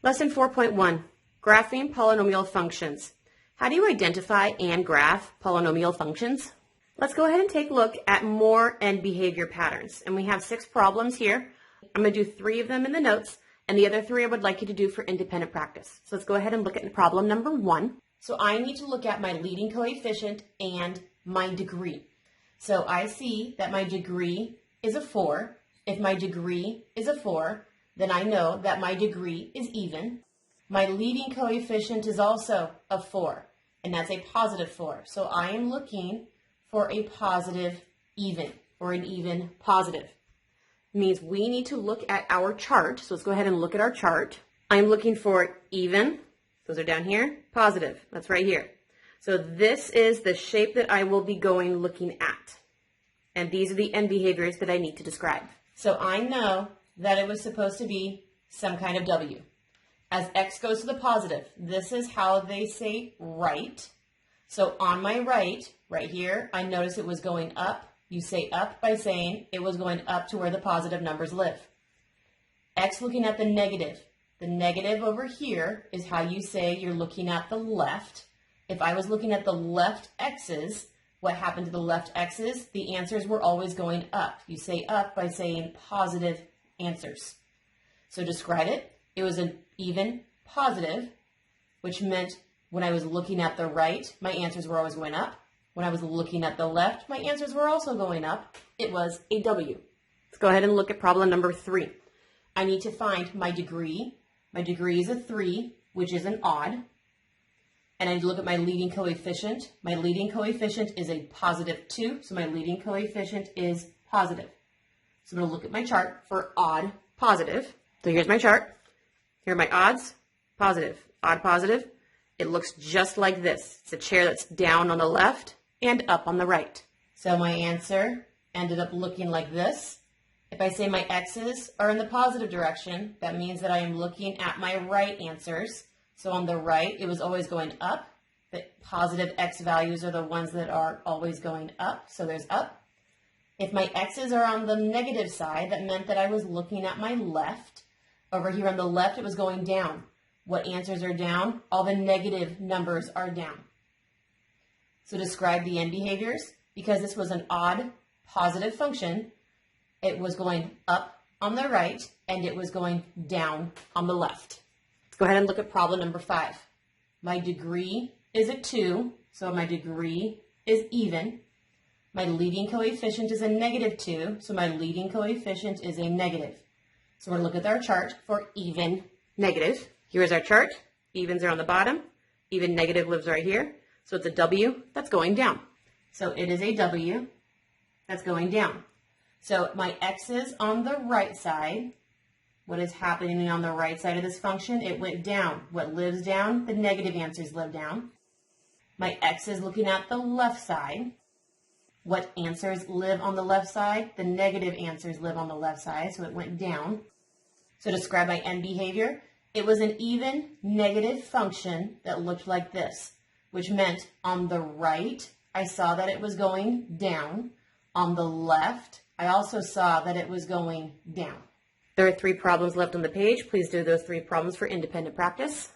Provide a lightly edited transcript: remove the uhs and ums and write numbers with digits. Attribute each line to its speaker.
Speaker 1: Lesson 4.1, Graphing Polynomial Functions. How do you identify and graph polynomial functions? Let's go ahead and take a look at more end behavior patterns. And we have 6 problems here. I'm going to do 3 of them in the notes, and the other 3 I would like you to do for independent practice. So let's go ahead and look at problem number 1. So I need to look at my leading coefficient and my degree. So I see that my degree is a 4. If my degree is a 4, then I know that my degree is even. My leading coefficient is also a 4, and that's a positive 4. So I am looking for a positive even, or an even positive. It means we need to look at our chart. So let's go ahead and look at our chart. I'm looking for even. Those are down here. Positive. That's right here. So this is the shape that I will be looking at. And these are the end behaviors that I need to describe. So I know that it was supposed to be some kind of W. As x goes to the positive, this is how they say right. So on my right here, I notice it was going up. You say up by saying it was going up to where the positive numbers live. X looking at the negative. The negative over here is how you say you're looking at the left. If I was looking at the left x's, what happened to the left x's? The answers were always going up. You say up by saying positive answers. So describe it. It was an even positive, which meant when I was looking at the right, my answers were always going up. When I was looking at the left, my answers were also going up. It was a W. Let's go ahead and look at problem number 3. I need to find my degree. My degree is a 3, which is an odd. And I need to look at my leading coefficient. My leading coefficient is a positive 2, so my leading coefficient is positive. So I'm going to look at my chart for odd, positive. So here's my chart. Here are my odds, positive, odd, positive. It looks just like this. It's a chair that's down on the left and up on the right. So my answer ended up looking like this. If I say my x's are in the positive direction, that means that I am looking at my right answers. So on the right, it was always going up. The positive x values are the ones that are always going up. So there's up. If my x's are on the negative side, that meant that I was looking at my left. Over here on the left, it was going down. What answers are down? All the negative numbers are down. So describe the end behaviors. Because this was an odd positive function, it was going up on the right, and it was going down on the left. Let's go ahead and look at problem number 5. My degree is a 2, so my degree is even. My leading coefficient is a negative 2, so my leading coefficient is a negative. So we're going to look at our chart for even, negative. Here's our chart. Evens are on the bottom. Even negative lives right here. So it's a W that's going down. So it is a W that's going down. So my x's on the right side, what is happening on the right side of this function? It went down. What lives down? The negative answers live down. My x is looking at the left side. What answers live on the left side? The negative answers live on the left side, so it went down. So describe my end behavior. It was an even negative function that looked like this, which meant on the right, I saw that it was going down. On the left, I also saw that it was going down. There are 3 problems left on the page. Please do those 3 problems for independent practice.